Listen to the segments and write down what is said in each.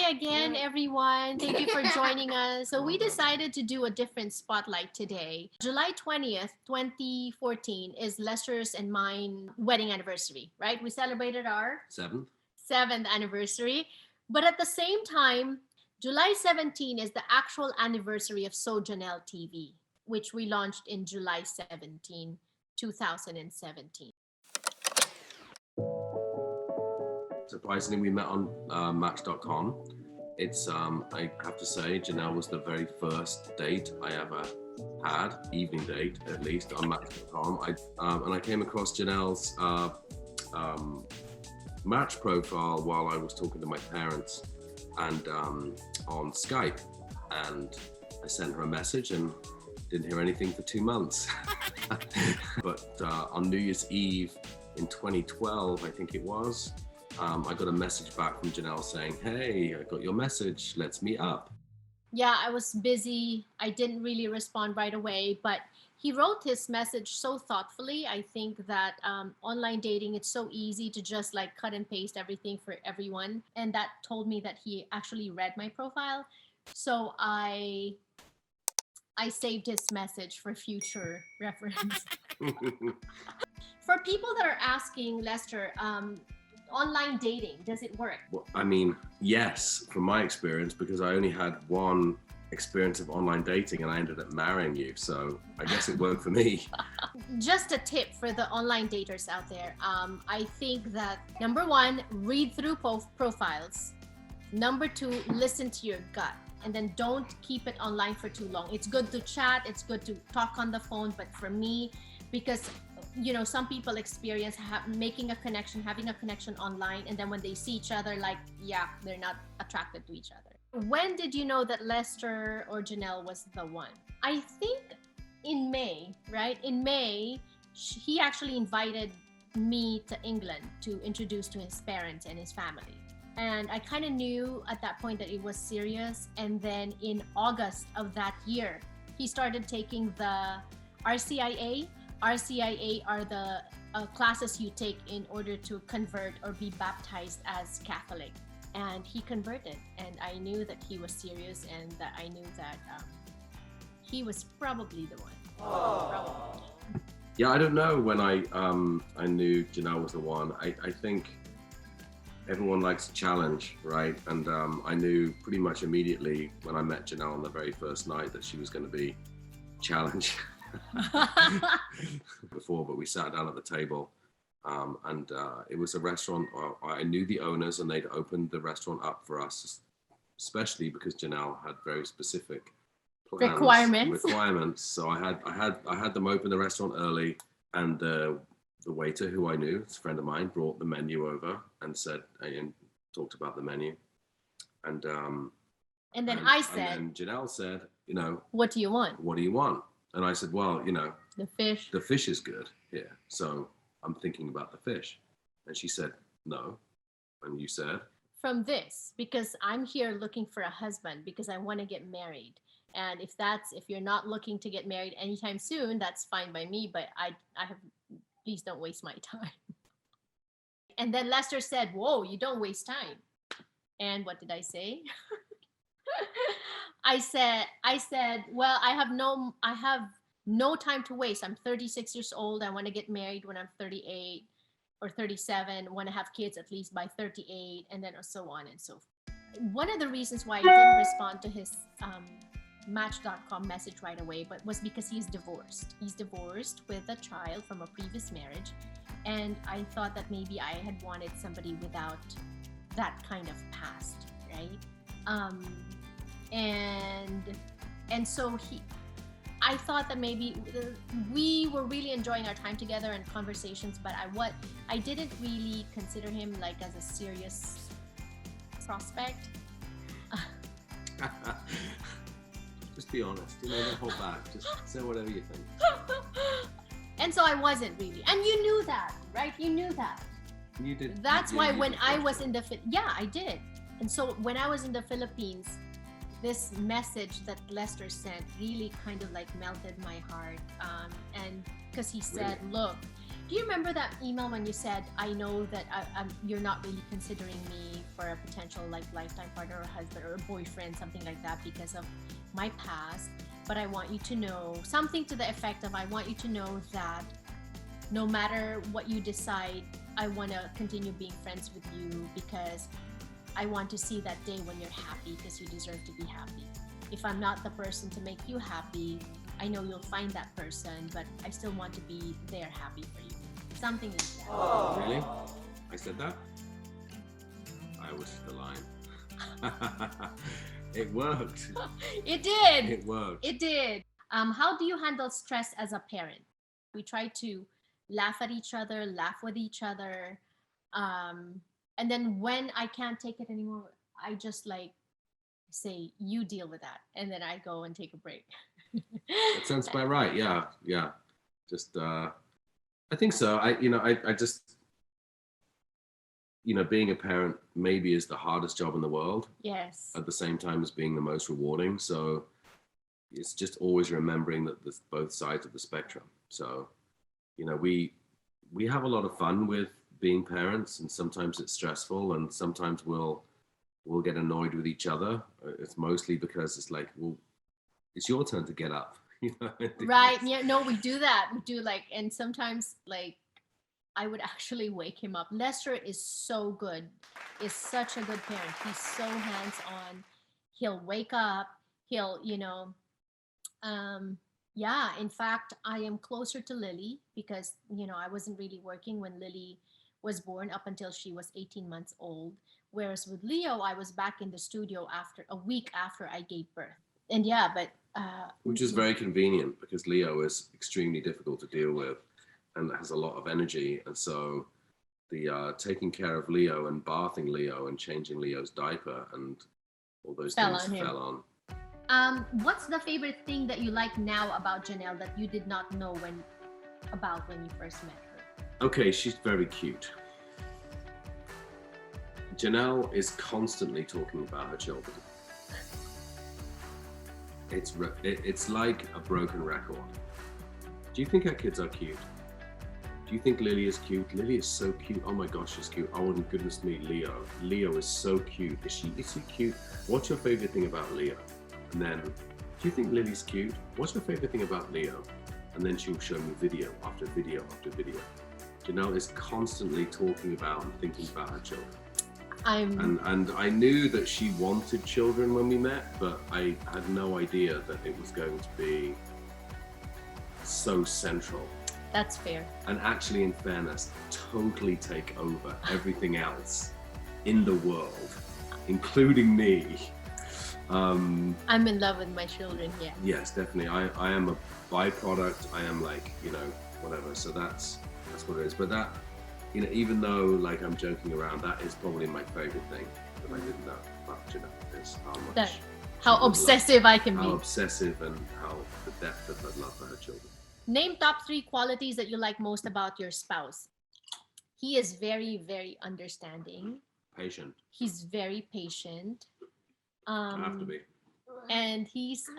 again, everyone. Thank you for joining us. So we decided to do a different spotlight today. July 20th, 2014 is Lester's and mine wedding anniversary, right? We celebrated our seventh anniversary. But at the same time, July 17 is the actual anniversary of Jannelle TV, which we launched in July 17, 2017. Surprisingly, we met on Match.com. It's, I have to say, Jannelle was the very first date I ever had, evening date at least, on Match.com. And I came across Jannelle's Match profile while I was talking to my parents and on Skype. And I sent her a message and didn't hear anything for 2 months. But on New Year's Eve in 2012, I think it was, I got a message back from Jannelle saying, "Hey, I got your message, let's meet up." Yeah, I was busy. I didn't really respond right away, but he wrote his message so thoughtfully. I think that online dating, it's so easy to just like cut and paste everything for everyone. And that told me that he actually read my profile. So I saved his message for future reference. For people that are asking, Lester, online dating, does it work? Well, I mean, yes, from my experience, because I only had one experience of online dating and I ended up marrying you. So I guess it worked for me. Just a tip for the online daters out there. I think that number one, read through profiles. Number two, listen to your gut. And then don't keep it online for too long. It's good to chat, it's good to talk on the phone, but for me, because you know, some people experience having a connection online, and then when they see each other, like, yeah, they're not attracted to each other. When did you know that Lester or Jannelle was the one? I think in May, right? In May, he actually invited me to England to introduce to his parents and his family. And I kind of knew at that point that it was serious. And then in August of that year, he started taking the RCIA. RCIA are the classes you take in order to convert or be baptized as Catholic. And he converted, and I knew that he was serious, and that I knew that he was probably the one. Probably. Yeah, I don't know when I knew Jannelle was the one. I think everyone likes a challenge, right? And I knew pretty much immediately when I met Jannelle on the very first night that she was going to be a challenge. Before, but we sat down at the table and it was a restaurant. I knew the owners and they'd opened the restaurant up for us, especially because Jannelle had very specific plans, requirements. So I had them open the restaurant early, and the waiter, who I knew, it's a friend of mine, brought the menu over and said and talked about the menu, and then Jannelle said, you know, what do you want? What do you want? And I said, well, you know, the fish. The fish is good here, so I'm thinking about the fish. And she said, no. And you said? From this, because I'm here looking for a husband because I want to get married. And if you're not looking to get married anytime soon, that's fine by me, but please don't waste my time. And then Lester said, whoa, you don't waste time. And what did I say? I said, well, I have no time to waste. I'm 36 years old. I want to get married when I'm 38 or 37, want to have kids at least by 38, and then so on and so forth. One of the reasons why I didn't respond to his Match.com message right away, but was because he's divorced. He's divorced with a child from a previous marriage. And I thought that maybe I had wanted somebody without that kind of past, right? And so I thought that maybe we were really enjoying our time together and conversations, but I didn't really consider him like as a serious prospect. Just be honest, you know, don't hold back. Just say whatever you think. And so I wasn't really, and you knew that, right? You knew that. You did. That's why when I was in I did. And so when I was in the Philippines, this message that Lester sent really kind of like melted my heart. And because he said, really? Look, Do you remember that email when you said, I know that you're not really considering me for a potential like lifetime partner or husband or a boyfriend, something like that, because of my past, but I want you to know, something to the effect of, I want you to know that no matter what you decide, I want to continue being friends with you because I want to see that day when you're happy, because you deserve to be happy. If I'm not the person to make you happy, I know you'll find that person, but I still want to be there happy for you. Something like that. Oh, really? I said that? I was the line. It worked. It did. It worked. It did. How do you handle stress as a parent? We try to laugh at each other, laugh with each other. And then when I can't take it anymore, I just like say, you deal with that. And then I go and take a break. That sounds about right. Yeah. Yeah. Just, I think so. I just, being a parent maybe is the hardest job in the world. Yes. At the same time as being the most rewarding. So it's just always remembering that there's both sides of the spectrum. So, we have a lot of fun with being parents, and sometimes it's stressful, and sometimes we'll get annoyed with each other. It's mostly because it's like, well, it's your turn to get up. Right. Yeah. No, we do that. We do and sometimes I would actually wake him up. Lester is so good. Is such a good parent. He's so hands-on. He'll wake up. He'll, yeah. In fact, I am closer to Lily because, I wasn't really working when Lily was born up until she was 18 months old. Whereas with Leo, I was back in the studio after a week after I gave birth. And yeah, but which is very convenient because Leo is extremely difficult to deal with and has a lot of energy. And so the taking care of Leo and bathing Leo and changing Leo's diaper and all those things fell on. What's the favorite thing that you like now about Jannelle that you did not know when you first met her? Okay, she's very cute. Jannelle is constantly talking about her children. It's like a broken record. Do you think our kids are cute? Do you think Lily is cute? Lily is so cute. Oh my gosh, she's cute. Oh my goodness me, Leo. Leo is so cute. Is she cute? What's your favorite thing about Leo? And then, do you think Lily's cute? What's your favorite thing about Leo? And then she'll show me video after video after video. Jannelle is constantly talking about and thinking about her children. And I knew that she wanted children when we met, but I had no idea that it was going to be so central. That's fair. And actually, in fairness, totally take over everything else in the world, including me. I'm in love with my children, yeah. Yes, definitely. I am a byproduct. I am whatever. So that's what it is. But that, even though I'm joking around, that is probably my favorite thing that I didn't know about Jannelle, is how obsessive I can be. How obsessive and how the depth of her love for her children. Name top 3 qualities that you like most about your spouse. He is very, very understanding. Patient. He's very patient. I have to be. And he's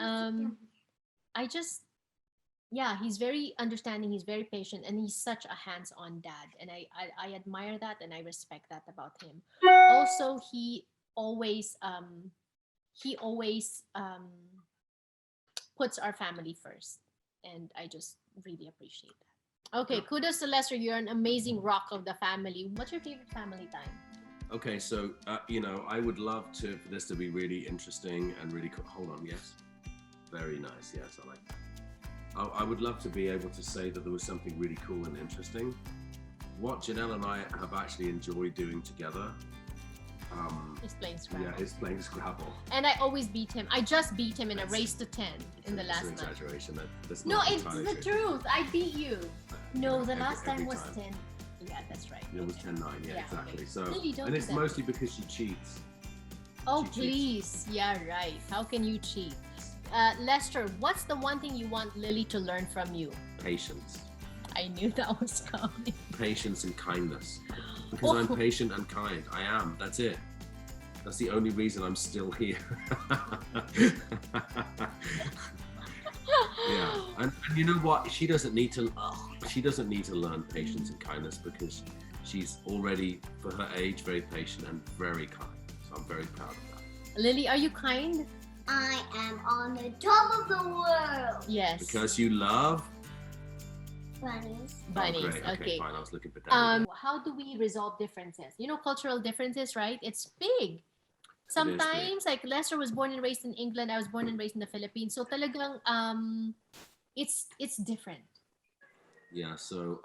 he's very understanding, he's very patient, and he's such a hands-on dad. And I admire that and I respect that about him. Also, he always puts our family first. And I just really appreciate that. Okay, kudos to Lester. You're an amazing rock of the family. What's your favorite family time? Okay, so, I would love for this to be really interesting and really cool. Hold on, yes. Very nice, yes, I like that. I would love to be able to say that there was something really cool and interesting. What Jannelle and I have actually enjoyed doing together. He's playing Scrabble. Yeah, he's playing Scrabble. And I always beat him. I just beat him in a race to 10 in the last night. That's an exaggeration. That's no, not it's the truth. I beat you. No, the last time was 10. Yeah, that's right. It was 10-9, yeah, exactly. Okay. So, Lily, and it's mostly because she cheats. Oh, please. Yeah, right. How can you cheat? Lester, what's the one thing you want Lily to learn from you? Patience. I knew that was coming. Patience and kindness. Because I'm patient and kind. I am. That's it. That's the only reason I'm still here. Yeah. And you know what? She doesn't need to. she doesn't need to learn patience and kindness because she's already, for her age, very patient and very kind. So I'm very proud of that. Lily, are you kind? I am on the top of the world. Yes. Because you love Bunnies. Bunnies. Oh, great. Okay. Fine. I was looking for Danny. How do we resolve differences? You know, cultural differences, right? It's big. Sometimes, like Lester was born and raised in England. I was born and raised in the Philippines. So talagang, it's different. Yeah. So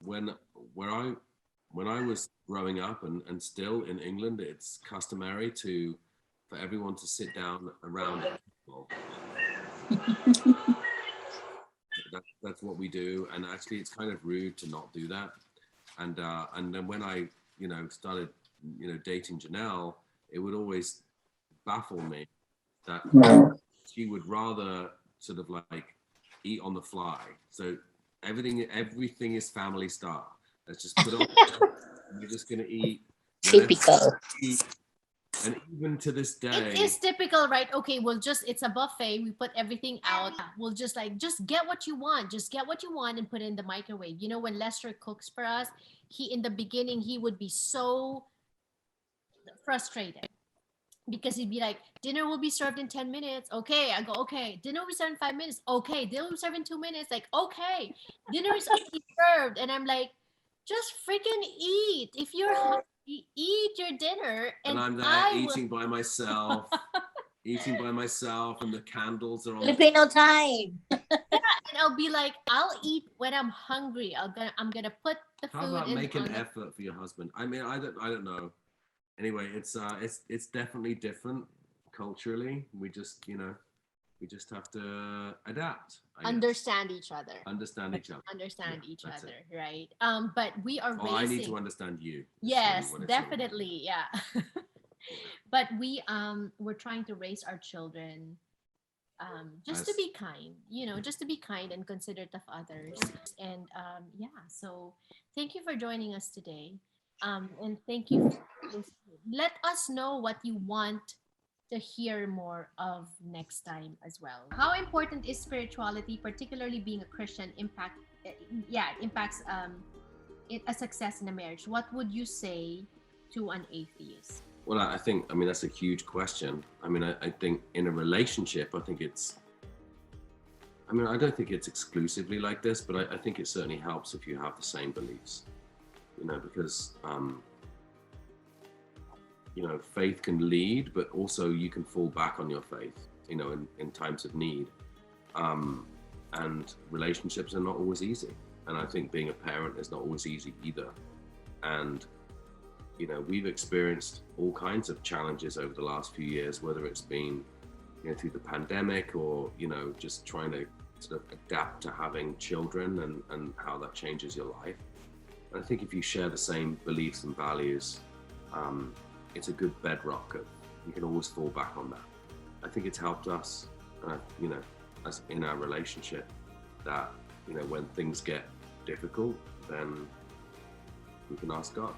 when I was growing up and still in England, it's customary for everyone to sit down around a table. That's what we do, and actually it's kind of rude to not do that. And then when I started dating Jannelle, it would always baffle me that she would rather sort of like eat on the fly. So everything is family style. Let's just put on. We're just gonna eat. Typical. And even to this day, It is typical, right? Okay, it's a buffet. We put everything out. We'll just get what you want. Just get what you want and put it in the microwave. You know, when Lester cooks for us, in the beginning, he would be so frustrated because he'd be like, dinner will be served in 10 minutes. Okay. I go, okay. Dinner will be served in 5 minutes. Okay. Dinner will be served in 2 minutes. Like, okay. Dinner is already served. And I'm like, just freaking eat. If you're hungry, eat your dinner. And I'm there eating by myself, and the candles are on. Filipino time. And I'll be like, I'll eat when I'm hungry. I'm gonna put the food. How about make an effort for your husband? I mean, I don't know. Anyway, it's definitely different culturally. We just have to adapt. Understand each other. Understand each other. That's it. Right? But we are raising. I need to understand you. Yes, definitely. Yeah. But we're trying to raise our children just to be kind, just to be kind and considerate of others. And so thank you for joining us today. And thank you. Let us know what you want to hear more of next time as well. How important is spirituality, particularly being a Christian, impacts a success in a marriage? What would you say to an atheist? Well, I mean, that's a huge question. I mean, I think in a relationship, I don't think it's exclusively like this, but I think it certainly helps if you have the same beliefs, because, faith can lead, but also you can fall back on your faith, in times of need. And relationships are not always easy. And I think being a parent is not always easy either. And, we've experienced all kinds of challenges over the last few years, whether it's been, through the pandemic or, just trying to sort of adapt to having children and how that changes your life. And I think if you share the same beliefs and values, it's a good bedrock. You can always fall back on that. I think it's helped us, as in our relationship, that, when things get difficult, then we can ask God.